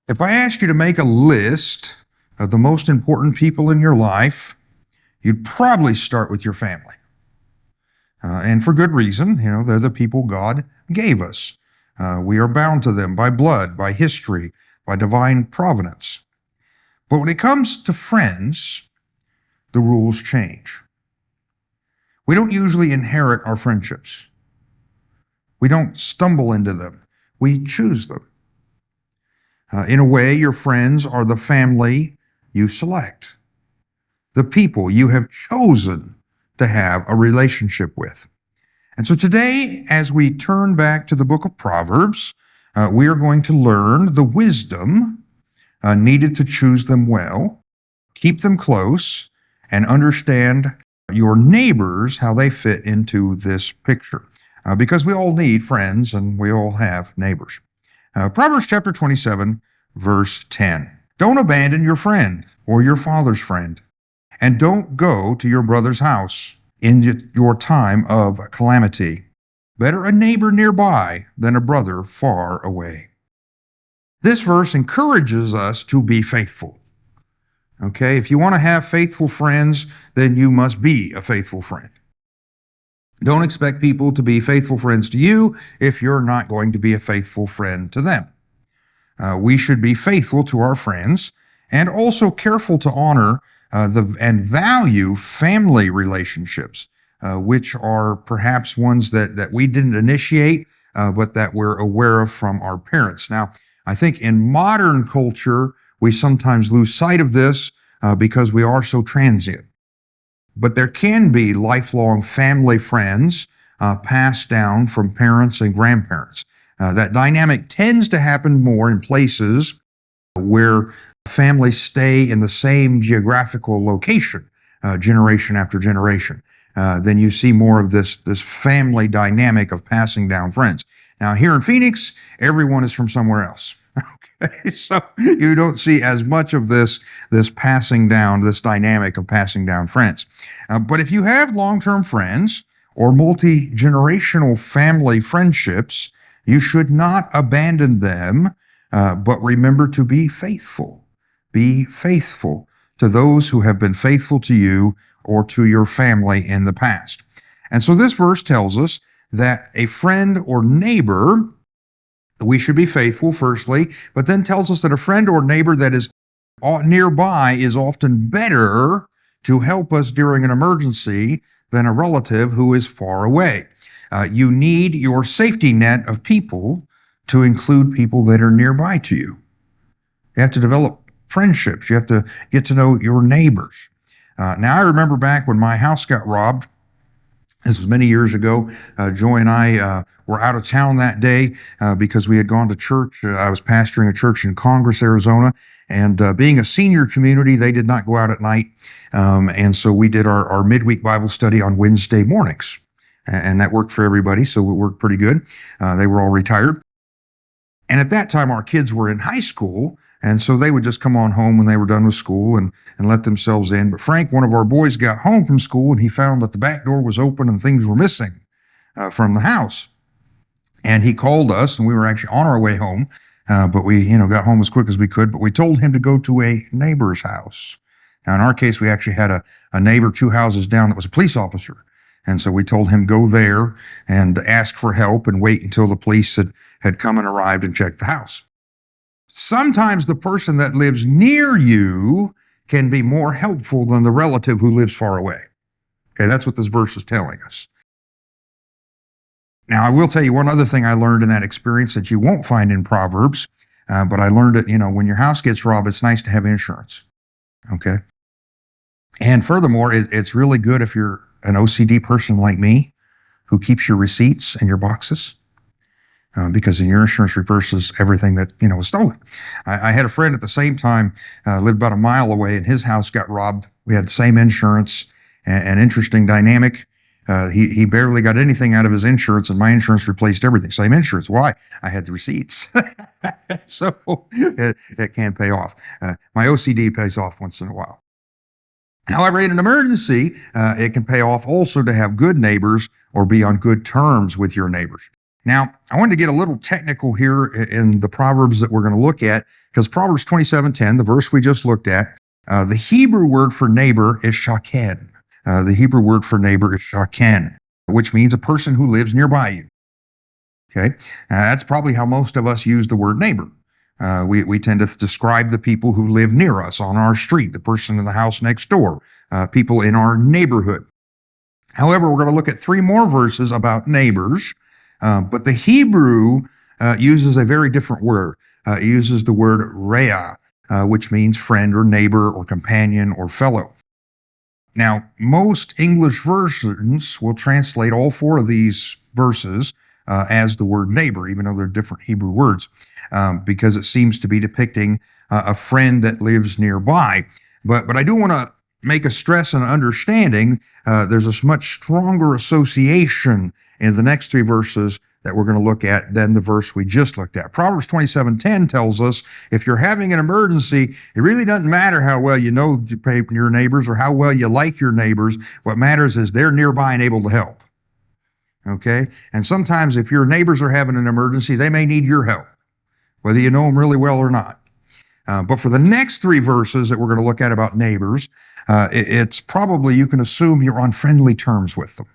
If I asked you to make a list of the most important people in your life, you'd probably start with your family. And for good reason. They're the people God gave us. We are bound to them by blood, by history, by divine providence. But when it comes to friends, the rules change. We don't usually inherit our friendships. We don't stumble into them. We choose them. In a way, your friends are the family you select, the people you have chosen to have a relationship with. And so today, as we turn back to the book of Proverbs, we are going to learn the wisdom needed to choose them well, keep them close, and understand your neighbors, how they fit into this picture. Because we all need friends and we all have neighbors. Proverbs chapter 27, verse 10. Don't abandon your friend or your father's friend, and don't go to your brother's house in your time of calamity. Better a neighbor nearby than a brother far away. This verse encourages us to be faithful. Okay, if you want to have faithful friends, then you must be a faithful friend. Don't expect people to be faithful friends to you if you're not going to be a faithful friend to them. We should be faithful to our friends and also careful to honor and value family relationships, which are perhaps ones that we didn't initiate, but that we're aware of from our parents. Now, I think in modern culture, we sometimes lose sight of this because we are so transient. But there can be lifelong family friends passed down from parents and grandparents. That dynamic tends to happen more in places where families stay in the same geographical location, generation after generation. Then you see more of this family dynamic of passing down friends. Now, here in Phoenix, everyone is from somewhere else. Okay, so you don't see as much of this passing down, this dynamic of passing down friends. But if you have long-term friends or multi-generational family friendships, you should not abandon them, but remember to be faithful. Be faithful to those who have been faithful to you or to your family in the past. And so this verse tells us that a friend or neighbor, we should be faithful, firstly, but then tells us that a friend or neighbor that is nearby is often better to help us during an emergency than a relative who is far away. You need your safety net of people to include people that are nearby to you. You have to develop friendships. You have to get to know your neighbors. Now, I remember back when my house got robbed. This was many years ago. Joy and I were out of town that day because we had gone to church. I was pastoring a church in Congress, Arizona, and being a senior community, they did not go out at night. And so we did our midweek Bible study on Wednesday mornings. And that worked for everybody, so it worked pretty good. They were all retired. And at that time, our kids were in high school, and so they would just come on home when they were done with school and let themselves in. But Frank, one of our boys, got home from school, and he found that the back door was open and things were missing from the house. And he called us, and we were actually on our way home, but we got home as quick as we could. But we told him to go to a neighbor's house. Now, in our case, we actually had a neighbor 2 houses down that was a police officer. And so we told him go there and ask for help and wait until the police had come and arrived and checked the house. Sometimes the person that lives near you can be more helpful than the relative who lives far away. Okay, that's what this verse is telling us. Now, I will tell you one other thing I learned in that experience that you won't find in Proverbs, but I learned it, when your house gets robbed, it's nice to have insurance. Okay? And furthermore, it's really good if you're an OCD person like me who keeps your receipts and your boxes because your insurance reverses everything that, was stolen. I had a friend at the same time, lived about a mile away, and his house got robbed. We had the same insurance, an interesting dynamic. He barely got anything out of his insurance, and my insurance replaced everything. Same insurance. Why? I had the receipts. So it can pay off. My OCD pays off once in a while. However, in an emergency, it can pay off also to have good neighbors or be on good terms with your neighbors. Now, I wanted to get a little technical here in the Proverbs that we're going to look at, because Proverbs 27:10, the verse we just looked at, the Hebrew word for neighbor is shaken. The Hebrew word for neighbor is shaken, which means a person who lives nearby you. Okay, that's probably how most of us use the word neighbor. We tend to describe the people who live near us on our street, the person in the house next door, people in our neighborhood. However, we're going to look at three more verses about neighbors, but the Hebrew uses a very different word. It uses the word reah, which means friend or neighbor or companion or fellow. Now, most English versions will translate all four of these verses as the word neighbor, even though they're different Hebrew words, because it seems to be depicting a friend that lives nearby. But I do want to make a stress and understanding there's a much stronger association in the next three verses that we're going to look at than the verse we just looked at. Proverbs 27:10 tells us if you're having an emergency, it really doesn't matter how well you know your neighbors or how well you like your neighbors. What matters is they're nearby and able to help. Okay? And sometimes if your neighbors are having an emergency, they may need your help, whether you know them really well or not. But for the next three verses that we're going to look at about neighbors, it's probably, you can assume you're on friendly terms with them.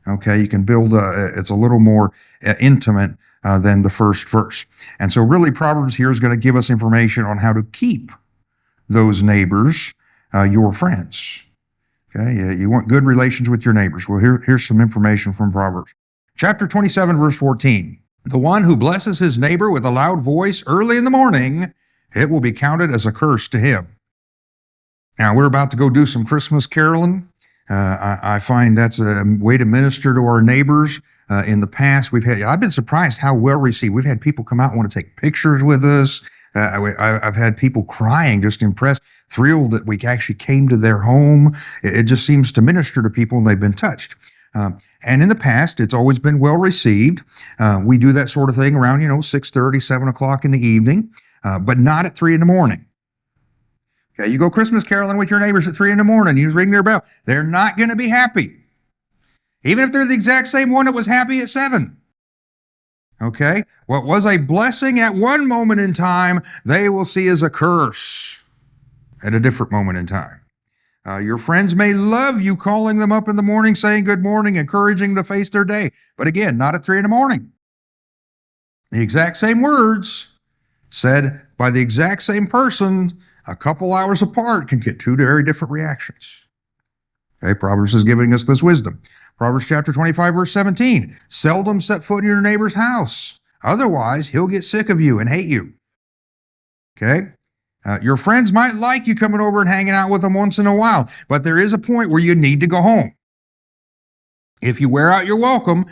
Okay, you can build it's a little more intimate than the first verse. And so really Proverbs here is going to give us information on how to keep those neighbors your friends. Okay, you want good relations with your neighbors. Well, here's some information from Proverbs. Chapter 27, verse 14. The one who blesses his neighbor with a loud voice early in the morning, it will be counted as a curse to him. Now, we're about to go do some Christmas caroling. I find that's a way to minister to our neighbors. In the past, I've been surprised how well received. We've had people come out and want to take pictures with us. I've had people crying, just impressed, thrilled that we actually came to their home. It just seems to minister to people and they've been touched. And in the past, it's always been well received. We do that sort of thing around, 6:30, 7 o'clock in the evening, but not at 3 in the morning. Okay, you go Christmas caroling with your neighbors at 3 in the morning, you ring their bell. They're not going to be happy. Even if they're the exact same one that was happy at 7. Okay? What was a blessing at one moment in time, they will see as a curse at a different moment in time. Your friends may love you calling them up in the morning, saying good morning, encouraging them to face their day. But again, not at 3 in the morning. The exact same words said by the exact same person a couple hours apart can get two very different reactions. Okay, Proverbs is giving us this wisdom. Proverbs chapter 25, verse 17. Seldom set foot in your neighbor's house. Otherwise, he'll get sick of you and hate you. Okay? Your friends might like you coming over and hanging out with them once in a while, but there is a point where you need to go home. If you wear out your welcome,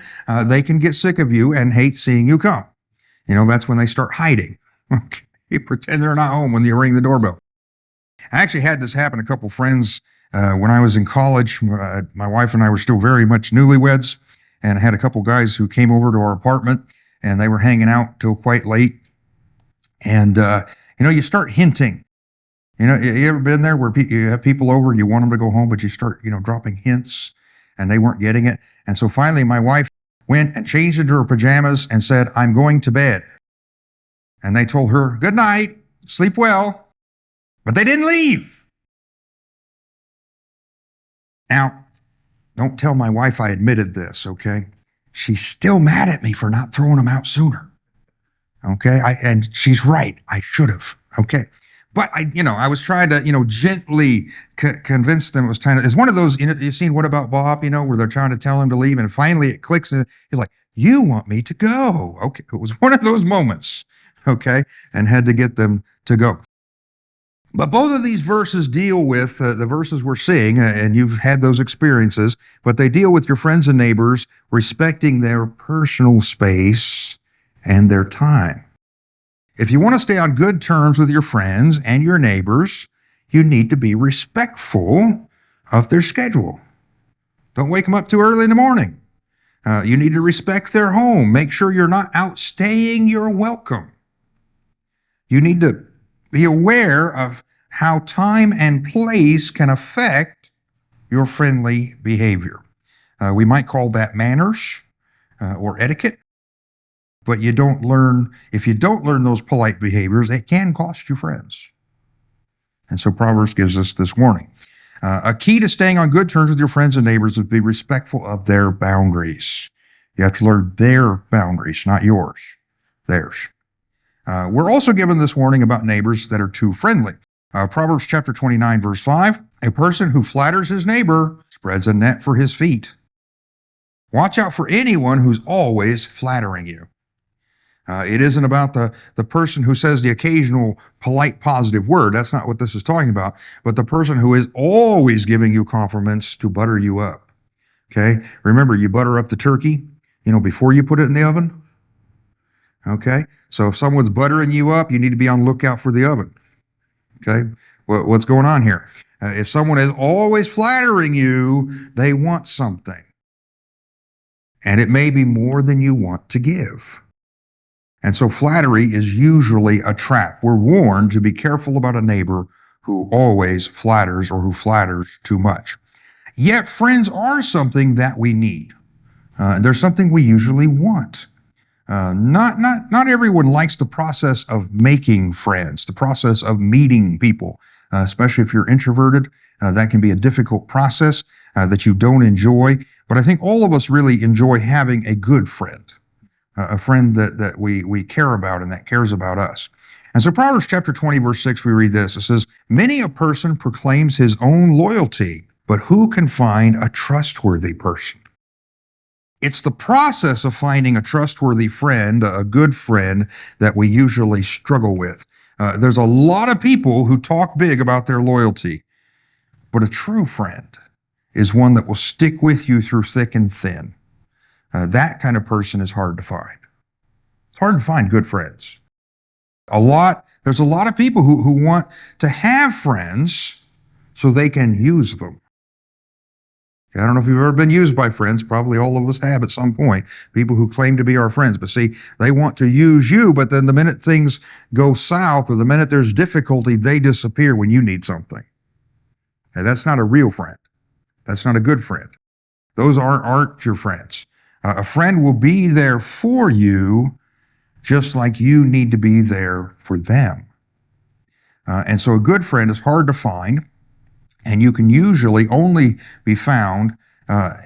they can get sick of you and hate seeing you come. That's when they start hiding. Okay? You pretend they're not home when you ring the doorbell. I actually had this happen. A couple friends, when I was in college, my wife and I were still very much newlyweds, and I had a couple guys who came over to our apartment, and they were hanging out till quite late. And, you start hinting. You ever been there where you have people over and you want them to go home, but you start, dropping hints, and they weren't getting it. And so finally, my wife went and changed into her pajamas and said, "I'm going to bed." And they told her, "Good night, sleep well." But they didn't leave. Now, don't tell my wife I admitted this, okay? She's still mad at me for not throwing them out sooner. Okay? And she's right. I should have. Okay? But I was trying to, gently convince them it was time to, it's one of those, you've seen What About Bob, where they're trying to tell him to leave, and finally it clicks, and he's like, "You want me to go?" Okay. It was one of those moments. Okay? And had to get them to go. But both of these verses deal with the verses we're seeing, and you've had those experiences, but they deal with your friends and neighbors respecting their personal space and their time. If you want to stay on good terms with your friends and your neighbors, you need to be respectful of their schedule. Don't wake them up too early in the morning. You need to respect their home. Make sure you're not outstaying your welcome. You need to be aware of how time and place can affect your friendly behavior. We might call that manners or etiquette. But if you don't learn those polite behaviors, it can cost you friends. And so Proverbs gives us this warning. A key to staying on good terms with your friends and neighbors is to be respectful of their boundaries. You have to learn their boundaries, not yours, theirs. We're also given this warning about neighbors that are too friendly. Proverbs chapter 29, verse 5, a person who flatters his neighbor spreads a net for his feet. Watch out for anyone who's always flattering you. It isn't about the person who says the occasional polite positive word. That's not what this is talking about. But the person who is always giving you compliments to butter you up. Okay? Remember, you butter up the turkey, before you put it in the oven. Okay? So if someone's buttering you up, you need to be on the lookout for the oven. Okay? What's going on here? If someone is always flattering you, they want something. And it may be more than you want to give. And so flattery is usually a trap. We're warned to be careful about a neighbor who always flatters or who flatters too much. Yet friends are something that we need. They're something we usually want. Not everyone likes the process of making friends, the process of meeting people, especially if you're introverted. That can be a difficult process that you don't enjoy. But I think all of us really enjoy having a good friend. A friend that we care about and that cares about us. And so Proverbs chapter 20, verse 6, we read this. It says, many a person proclaims his own loyalty, but who can find a trustworthy person? It's the process of finding a trustworthy friend, a good friend, that we usually struggle with. There's a lot of people who talk big about their loyalty, but a true friend is one that will stick with you through thick and thin. That kind of person is hard to find. It's hard to find good friends. There's a lot of people who want to have friends so they can use them. I don't know if you've ever been used by friends. Probably all of us have at some point. People who claim to be our friends. But see, they want to use you, but then the minute things go south or the minute there's difficulty, they disappear when you need something. And that's not a real friend. That's not a good friend. Those aren't your friends. A friend will be there for you just like you need to be there for them. And so a good friend is hard to find, and you can usually only be found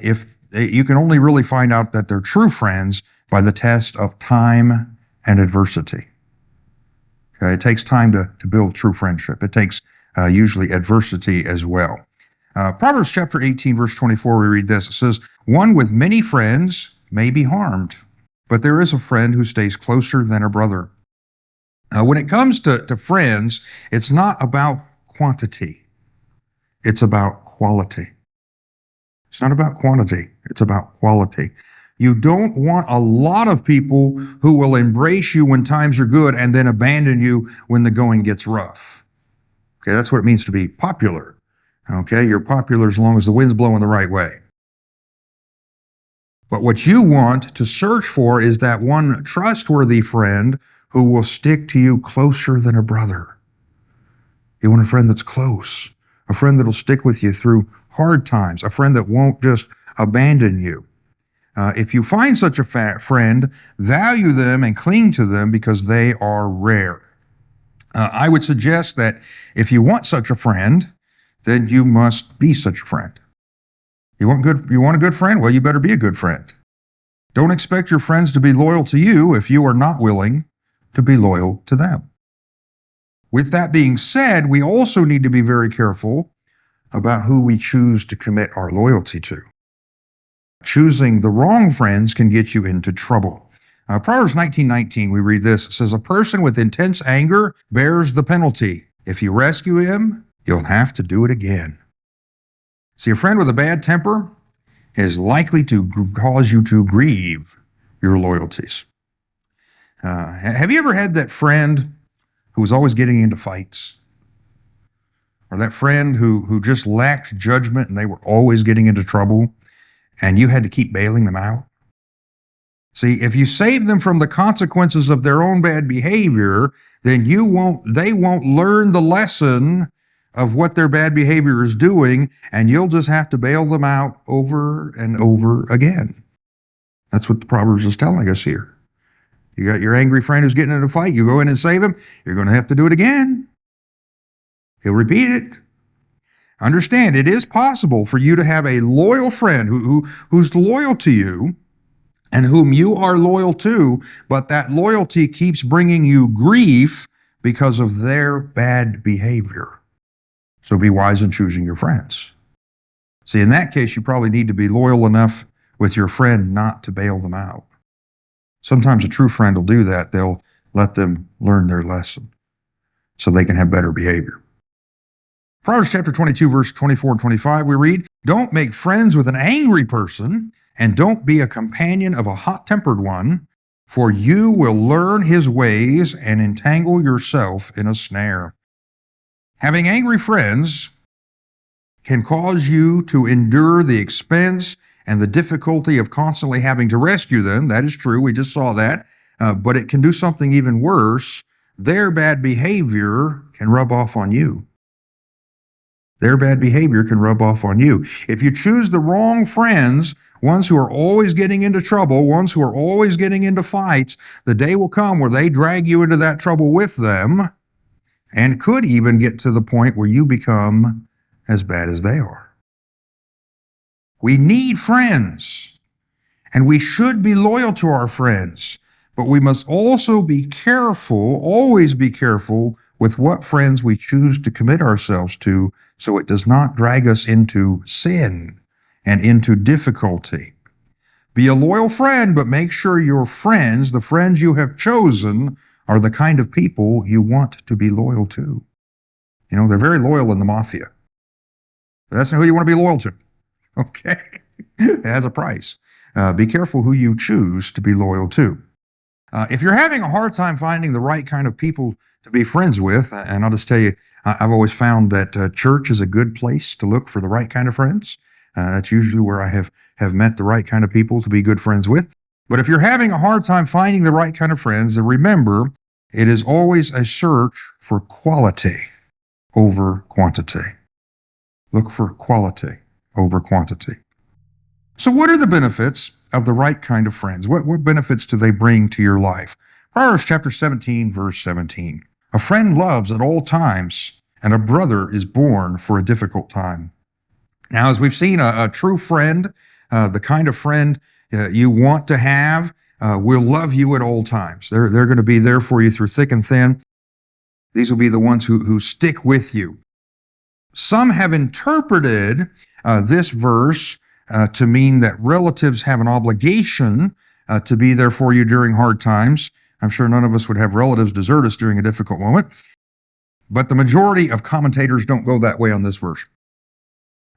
if you can only really find out that they're true friends by the test of time and adversity. Okay? It takes time to build true friendship. It takes usually adversity as well. Proverbs chapter 18, verse 24, we read this. It says, one with many friends may be harmed, but there is a friend who stays closer than a brother. When it comes to friends, it's not about quantity. It's about quality. It's not about quantity. It's about quality. You don't want a lot of people who will embrace you when times are good and then abandon you when the going gets rough. Okay, that's what it means to be popular. Okay, you're popular as long as the wind's blowing the right way. But what you want to search for is that one trustworthy friend who will stick to you closer than a brother. You want a friend that's close, a friend that'll stick with you through hard times, a friend that won't just abandon you. If you find such a friend, value them and cling to them because they are rare. I would suggest that if you want such a friend, then you must be such a friend. You want a good friend? Well, you better be a good friend. Don't expect your friends to be loyal to you if you are not willing to be loyal to them. With that being said, we also need to be very careful about who we choose to commit our loyalty to. Choosing the wrong friends can get you into trouble. Proverbs 19:19, we read this. It says, a person with intense anger bears the penalty. If you rescue him, you'll have to do it again. See, a friend with a bad temper is likely to cause you to grieve your loyalties. Have you ever had that friend who was always getting into fights? Or that friend who just lacked judgment and they were always getting into trouble and you had to keep bailing them out? See, if you save them from the consequences of their own bad behavior, then they won't learn the lesson of what their bad behavior is doing, and you'll just have to bail them out over and over again. That's what the Proverbs is telling us here. You got your angry friend who's getting in a fight. You go in and save him. You're going to have to do it again. He'll repeat it. Understand, it is possible for you to have a loyal friend who's loyal to you and whom you are loyal to, but that loyalty keeps bringing you grief because of their bad behavior. So be wise in choosing your friends. See, in that case, you probably need to be loyal enough with your friend not to bail them out. Sometimes a true friend will do that. They'll let them learn their lesson so they can have better behavior. Proverbs chapter 22, verse 24 and 25, we read, "Don't make friends with an angry person, and don't be a companion of a hot-tempered one, for you will learn his ways and entangle yourself in a snare." Having angry friends can cause you to endure the expense and the difficulty of constantly having to rescue them. That is true. We just saw that. But it can do something even worse. Their bad behavior can rub off on you. Their bad behavior can rub off on you. If you choose the wrong friends, ones who are always getting into trouble, ones who are always getting into fights, the day will come where they drag you into that trouble with them and could even get to the point where you become as bad as they are. We need friends, and we should be loyal to our friends, but we must also be careful, always be careful with what friends we choose to commit ourselves to so it does not drag us into sin and into difficulty. Be a loyal friend, but make sure your friends, the friends you have chosen, are the kind of people you want to be loyal to. You know, they're very loyal in the mafia. But that's not who you want to be loyal to. Okay? It has a price. Be careful who you choose to be loyal to. If you're having a hard time finding the right kind of people to be friends with, and I'll just tell you, I've always found that church is a good place to look for the right kind of friends. That's usually where I have met the right kind of people to be good friends with. But if you're having a hard time finding the right kind of friends, then remember, it is always a search for quality over quantity. Look for quality over quantity. So what are the benefits of the right kind of friends? What benefits do they bring to your life? Proverbs chapter 17, verse 17. "A friend loves at all times, and a brother is born for a difficult time." Now, as we've seen, a true friend, the kind of friend you want to have, will love you at all times. They're going to be there for you through thick and thin. These will be the ones who stick with you. Some have interpreted this verse to mean that relatives have an obligation to be there for you during hard times. I'm sure none of us would have relatives desert us during a difficult moment. But the majority of commentators don't go that way on this verse.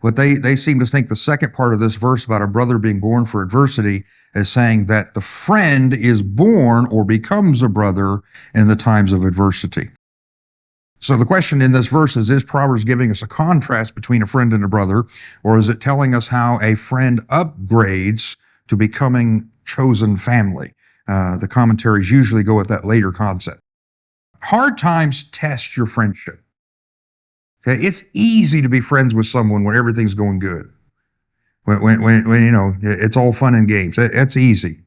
What they seem to think the second part of this verse about a brother being born for adversity is saying that the friend is born or becomes a brother in the times of adversity. So the question in this verse is Proverbs giving us a contrast between a friend and a brother, or is it telling us how a friend upgrades to becoming chosen family? The commentaries usually go with that later concept. Hard times test your friendship. Okay, it's easy to be friends with someone when everything's going good. When you know it's all fun and games, it's easy.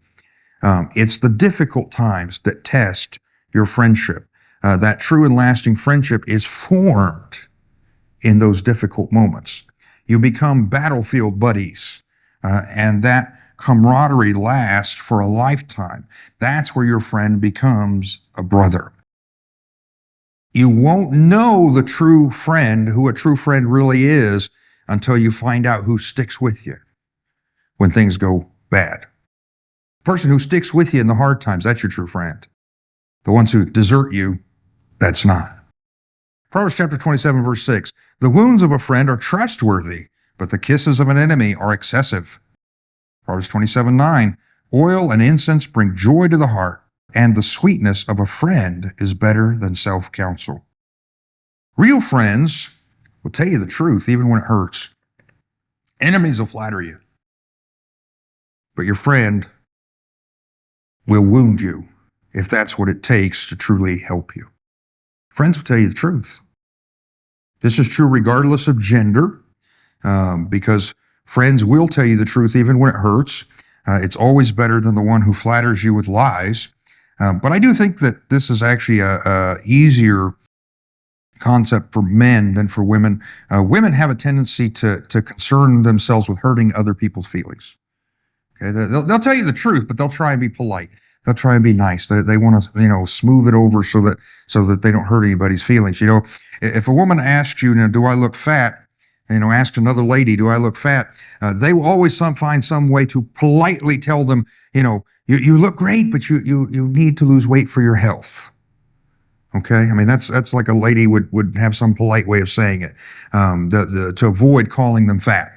It's the difficult times that test your friendship. That true and lasting friendship is formed in those difficult moments. You become battlefield buddies, and that camaraderie lasts for a lifetime. That's where your friend becomes a brother. You won't know the true friend, who a true friend really is, until you find out who sticks with you when things go bad. The person who sticks with you in the hard times, that's your true friend. The ones who desert you, that's not. Proverbs chapter 27, verse 6. "The wounds of a friend are trustworthy, but the kisses of an enemy are excessive." Proverbs 27, 9. "Oil and incense bring joy to the heart, and the sweetness of a friend is better than self-counsel." Real friends will tell you the truth even when it hurts. Enemies will flatter you. But your friend will wound you if that's what it takes to truly help you. Friends will tell you the truth. This is true regardless of gender, because friends will tell you the truth even when it hurts. It's always better than the one who flatters you with lies. But I do think that this is actually a easier concept for men than for women. Women have a tendency to concern themselves with hurting other people's feelings. Okay, they'll tell you the truth, but they'll try and be polite. They'll try and be nice. They want to, smooth it over so that they don't hurt anybody's feelings. If a woman asks you, do I look fat? Ask another lady, do I look fat? They will always find some way to politely tell them, you look great, but you need to lose weight for your health. Okay, I mean that's like a lady would have some polite way of saying it, to avoid calling them fat.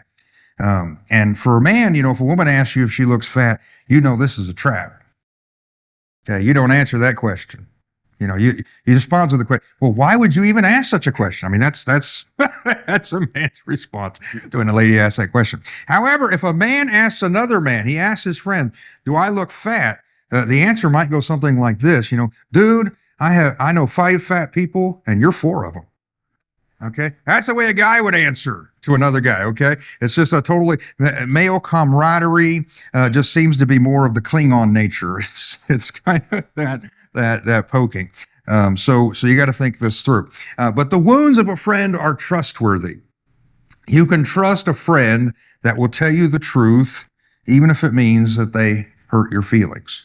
And for a man, if a woman asks you if she looks fat, this is a trap. Okay, you don't answer that question. You respond to the question. Well, why would you even ask such a question? I mean, that's that's a man's response to when a lady asks that question. However, if a man asks another man, he asks his friend, "Do I look fat?" The answer might go something like this: dude, I know 5 fat people, and you're 4 of them. Okay, that's the way a guy would answer to another guy. Okay, it's just a totally male camaraderie. Just seems to be more of the Klingon nature. It's kind of that poking. So you got to think this through. But the wounds of a friend are trustworthy. You can trust a friend that will tell you the truth, even if it means that they hurt your feelings.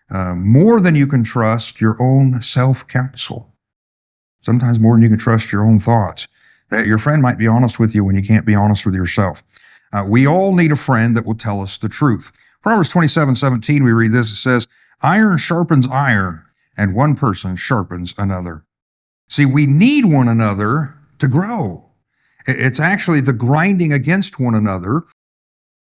More than you can trust your own self-counsel. Sometimes more than you can trust your own thoughts. That your friend might be honest with you when you can't be honest with yourself. We all need a friend that will tell us the truth. Proverbs 27:17, we read this. It says, "Iron sharpens iron, and one person sharpens another." See, we need one another to grow. It's actually the grinding against one another,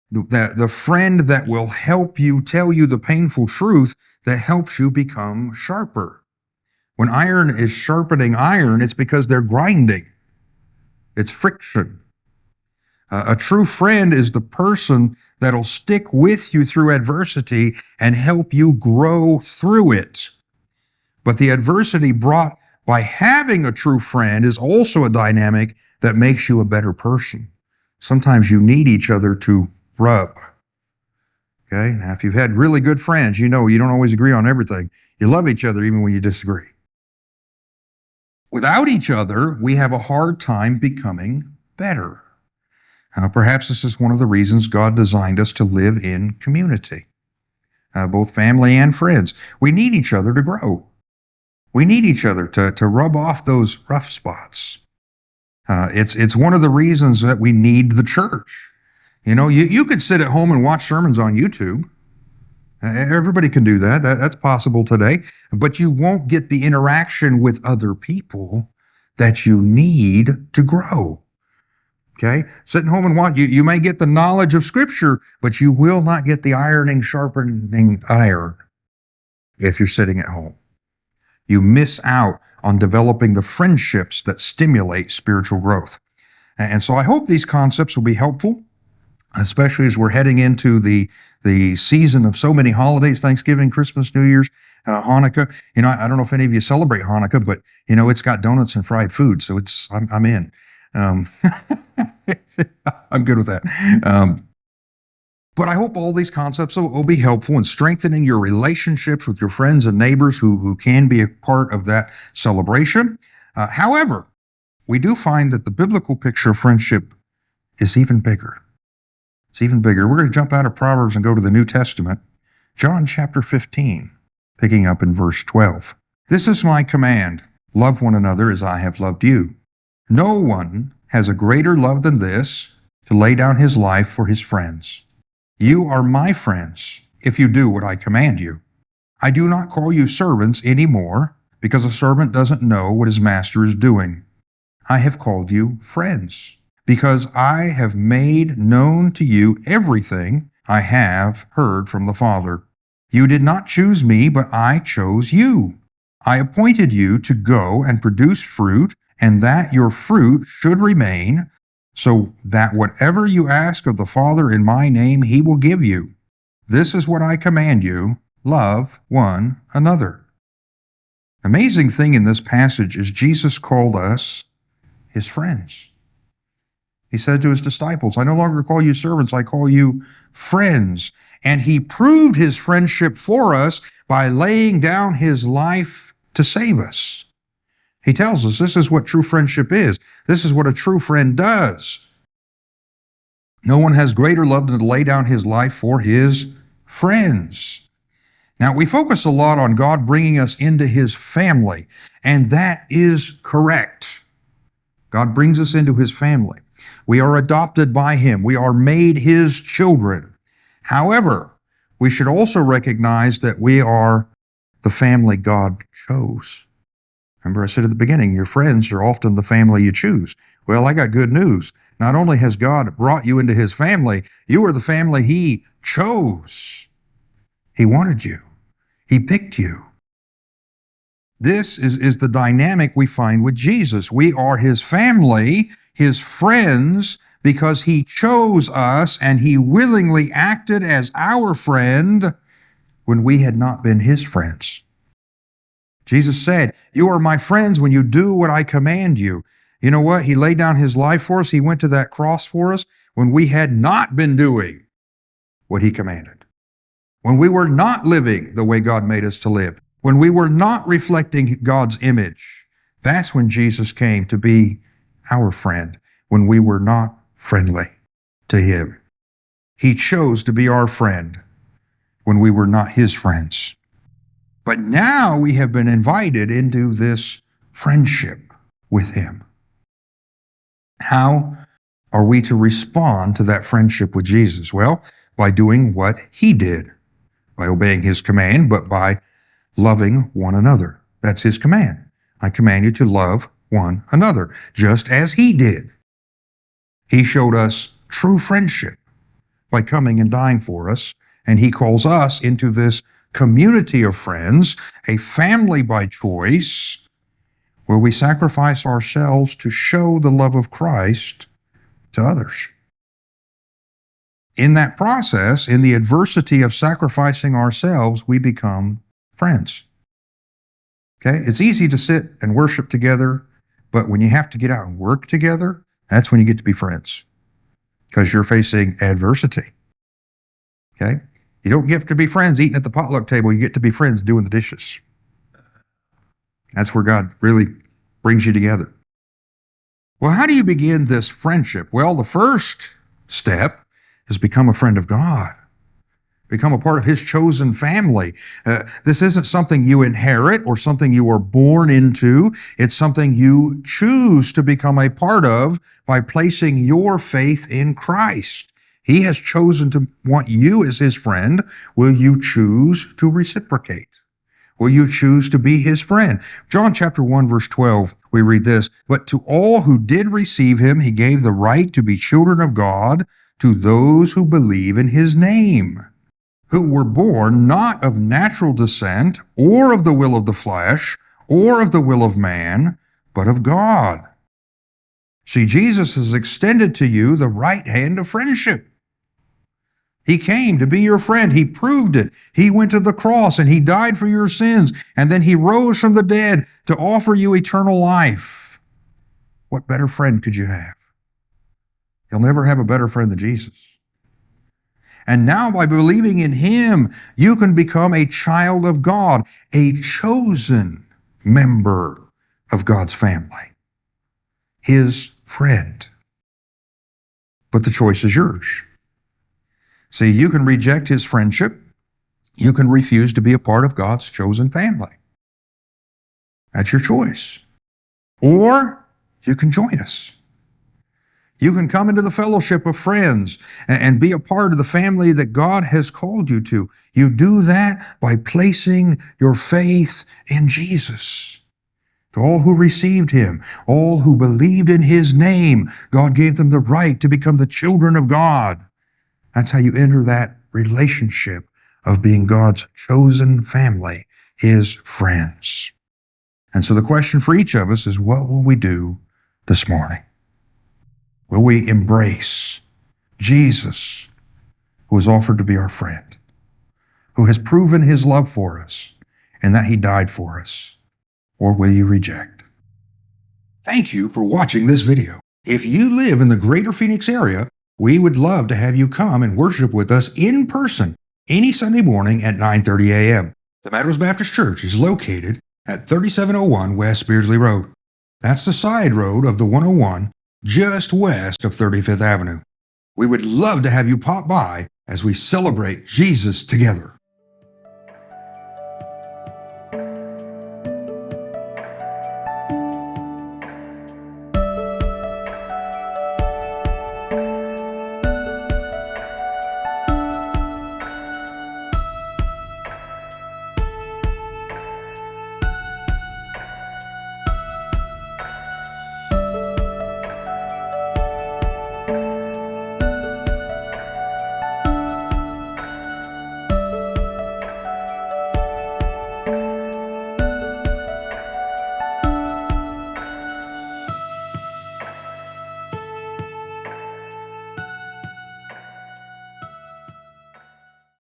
the friend that will help you tell you the painful truth that helps you become sharper. When iron is sharpening iron, it's because they're grinding. It's friction. A true friend is the person that'll stick with you through adversity and help you grow through it. But the adversity brought by having a true friend is also a dynamic that makes you a better person. Sometimes you need each other to rub. Okay? Now, if you've had really good friends, you don't always agree on everything. You love each other even when you disagree. Without each other, we have a hard time becoming better. Perhaps this is one of the reasons God designed us to live in community, both family and friends. We need each other to grow. We need each other to rub off those rough spots. It's one of the reasons that we need the church. You could sit at home and watch sermons on YouTube. Everybody can do that. That's possible today. But you won't get the interaction with other people that you need to grow. Okay? Sitting home and watch, you may get the knowledge of Scripture, but you will not get the ironing, sharpening iron if you're sitting at home. You miss out on developing the friendships that stimulate spiritual growth. And so I hope these concepts will be helpful, especially as we're heading into the season of so many holidays: Thanksgiving, Christmas, New Year's, Hanukkah. I don't know if any of you celebrate Hanukkah, but it's got donuts and fried food, so I'm in. I'm good with that. But I hope all these concepts will be helpful in strengthening your relationships with your friends and neighbors who can be a part of that celebration. However, we do find that the biblical picture of friendship is even bigger. It's even bigger. We're going to jump out of Proverbs and go to the New Testament. John chapter 15, picking up in verse 12. "This is my command, love one another as I have loved you. No one has a greater love than this, to lay down his life for his friends. You are my friends if you do what I command you. I do not call you servants anymore, because a servant doesn't know what his master is doing. I have called you friends, because I have made known to you everything I have heard from the Father. You did not choose me, but I chose you. I appointed you to go and produce fruit, and that your fruit should remain, so that whatever you ask of the Father in my name, he will give you. This is what I command you, love one another." Amazing thing in this passage is Jesus called us his friends. He said to his disciples, I no longer call you servants, I call you friends. And he proved his friendship for us by laying down his life to save us. He tells us this is what true friendship is. This is what a true friend does. No one has greater love than to lay down his life for his friends. Now, we focus a lot on God bringing us into his family, and that is correct. God brings us into his family. We are adopted by him. We are made his children. However, we should also recognize that we are the family God chose. Remember, I said at the beginning, your friends are often the family you choose. Well, I got good news. Not only has God brought you into his family, you are the family he chose. He wanted you. He picked you. This is the dynamic we find with Jesus. We are his family, his friends, because he chose us and he willingly acted as our friend when we had not been his friends. Jesus said, you are my friends when you do what I command you. You know what? He laid down his life for us. He went to that cross for us when we had not been doing what he commanded. When we were not living the way God made us to live. When we were not reflecting God's image. That's when Jesus came to be our friend, when we were not friendly to him. He chose to be our friend when we were not his friends. But now we have been invited into this friendship with him. How are we to respond to that friendship with Jesus? Well, by doing what he did, by obeying his command, but by loving one another. That's his command. I command you to love one another, just as he did. He showed us true friendship by coming and dying for us, and he calls us into this community of friends, a family by choice, where we sacrifice ourselves to show the love of Christ to others. In that process, in the adversity of sacrificing ourselves, we become friends. Okay? It's easy to sit and worship together, but when you have to get out and work together, that's when you get to be friends, because you're facing adversity. Okay? You don't get to be friends eating at the potluck table. You get to be friends doing the dishes. That's where God really brings you together. Well, how do you begin this friendship? Well, the first step is become a friend of God. Become a part of his chosen family. This isn't something you inherit or something you are born into. It's something you choose to become a part of by placing your faith in Christ. He has chosen to want you as his friend. Will you choose to reciprocate? Will you choose to be his friend? John chapter 1, verse 12, we read this, but to all who did receive him, he gave the right to be children of God, to those who believe in his name, who were born not of natural descent, or of the will of the flesh, or of the will of man, but of God. See, Jesus has extended to you the right hand of friendship. He came to be your friend. He proved it. He went to the cross and he died for your sins. And then he rose from the dead to offer you eternal life. What better friend could you have? You'll never have a better friend than Jesus. And now by believing in him, you can become a child of God, a chosen member of God's family, his friend. But the choice is yours. See, you can reject his friendship. You can refuse to be a part of God's chosen family. That's your choice. Or you can join us. You can come into the fellowship of friends and be a part of the family that God has called you to. You do that by placing your faith in Jesus. To all who received him, all who believed in his name, God gave them the right to become the children of God. That's how you enter that relationship of being God's chosen family, his friends. And so the question for each of us is, what will we do this morning? Will we embrace Jesus, who has offered to be our friend, who has proven his love for us, and that he died for us? Or will you reject? Thank you for watching this video. If you live in the greater Phoenix area, we would love to have you come and worship with us in person any Sunday morning at 9:30 a.m. The Meadows Baptist Church is located at 3701 West Beardsley Road. That's the side road of the 101, just west of 35th Avenue. We would love to have you pop by as we celebrate Jesus together.